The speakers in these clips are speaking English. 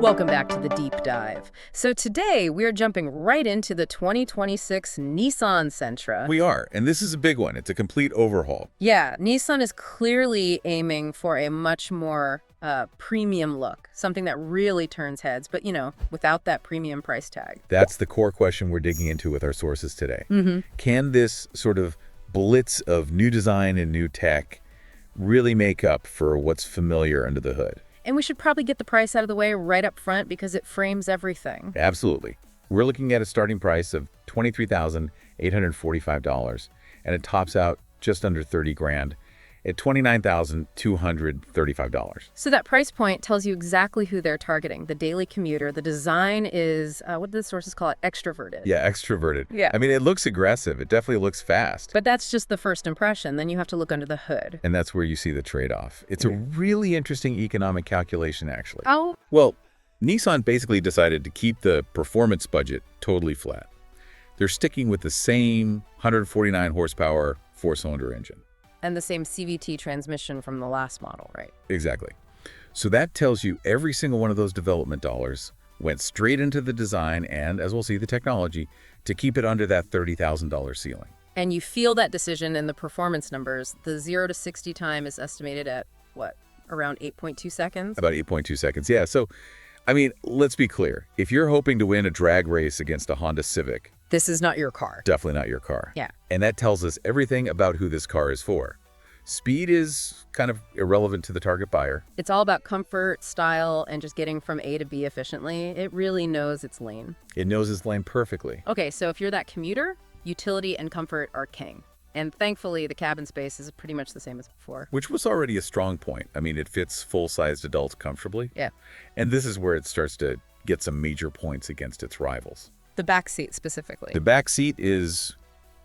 Welcome back to the Deep Dive. So today we're jumping right into the 2026 Nissan Sentra. We are, and this is a big one. It's a complete overhaul. Yeah, Nissan is clearly aiming for a much more premium look, something that really turns heads, but without that premium price tag. That's the core question we're digging into with our sources today. Mm-hmm. Can this sort of blitz of new design and new tech really make up for what's familiar under the hood? And we should probably get the price out of the way right up front because it frames everything. Absolutely. We're looking at a starting price of $23,845, and it tops out just under 30 grand at $29,235. So that price point tells you exactly who they're targeting, the daily commuter. The design is, what do the sources call it, extroverted. Yeah, extroverted. Yeah. I mean, it looks aggressive. It definitely looks fast. But that's just the first impression. Then you have to look under the hood. And that's where you see the trade-off. It's a really interesting economic calculation, actually. Oh. Well, Nissan basically decided to keep the performance budget totally flat. They're sticking with the same 149 horsepower four-cylinder engine. And the same CVT transmission from the last model, right? Exactly. So that tells you every single one of those development dollars went straight into the design and, as we'll see, the technology to keep it under that $30,000 ceiling. And you feel that decision in the performance numbers. The 0 to 60 time is estimated at, what, around 8.2 seconds? About 8.2 seconds, yeah. So, I mean, let's be clear. If you're hoping to win a drag race against a Honda Civic, this is not your car. Definitely not your car. Yeah. And that tells us everything about who this car is for. Speed is kind of irrelevant to the target buyer. It's all about comfort, style, and just getting from A to B efficiently. It really knows its lane. It knows its lane perfectly. Okay, so if you're that commuter, utility and comfort are king. And thankfully, the cabin space is pretty much the same as before. Which was already a strong point. I mean, it fits full-sized adults comfortably. Yeah. And this is where it starts to get some major points against its rivals. The back seat specifically. The back seat is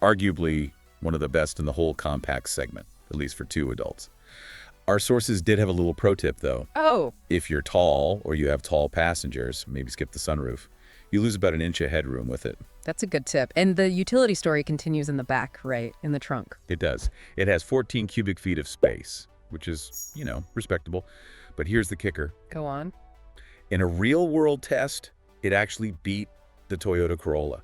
arguably one of the best in the whole compact segment, at least for two adults. Our sources did have a little pro tip, though. Oh. If you're tall or you have tall passengers, maybe skip the sunroof. You lose about an inch of headroom with it. That's a good tip. And the utility story continues in the back, right? In the trunk. It does. It has 14 cubic feet of space, which is, respectable. But here's the kicker. Go on. In a real-world test, it actually beat the Toyota Corolla.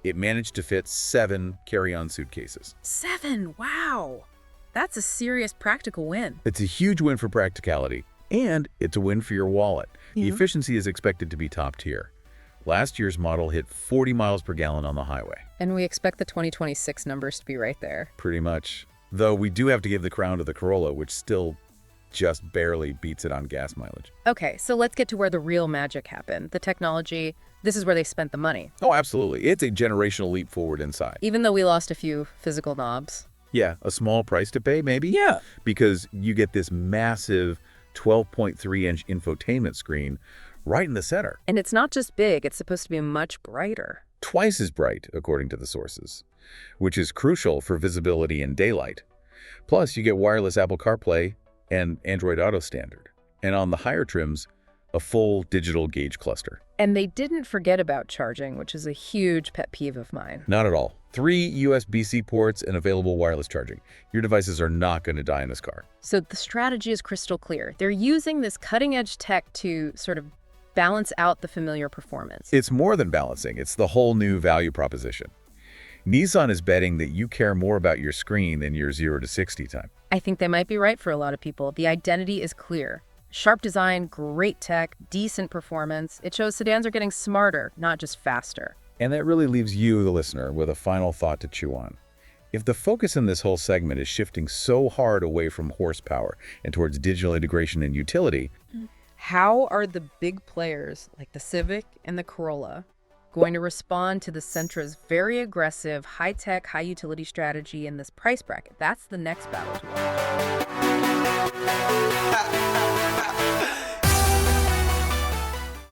It managed to fit 7 carry-on suitcases. 7? Wow. That's a serious practical win. It's a huge win for practicality, and it's a win for your wallet. Yeah. The efficiency is expected to be top tier. Last year's model hit 40 miles per gallon on the highway. And we expect the 2026 numbers to be right there. Pretty much. Though we do have to give the crown to the Corolla, which still just barely beats it on gas mileage. Okay, so let's get to where the real magic happened. The technology, this is where they spent the money. Oh, absolutely. It's a generational leap forward inside. Even though we lost a few physical knobs. Yeah, a small price to pay, maybe? Yeah. Because you get this massive 12.3-inch infotainment screen right in the center. And it's not just big, it's supposed to be much brighter. Twice as bright, according to the sources, which is crucial for visibility in daylight. Plus, you get wireless Apple CarPlay and Android Auto standard. And on the higher trims, a full digital gauge cluster. And they didn't forget about charging, which is a huge pet peeve of mine. Not at all. 3 USB-C ports and available wireless charging. Your devices are not going to die in this car. So the strategy is crystal clear. They're using this cutting-edge tech to sort of balance out the familiar performance. It's more than balancing. It's the whole new value proposition. Nissan is betting that you care more about your screen than your 0 to 60 time. I think they might be right for a lot of people. The identity is clear. Sharp design, great tech, decent performance. It shows sedans are getting smarter, not just faster. And that really leaves you, the listener, with a final thought to chew on. If the focus in this whole segment is shifting so hard away from horsepower and towards digital integration and utility, how are the big players like the Civic and the Corolla going to respond to the Sentra's very aggressive, high-tech, high-utility strategy in this price bracket? That's the next battle to watch.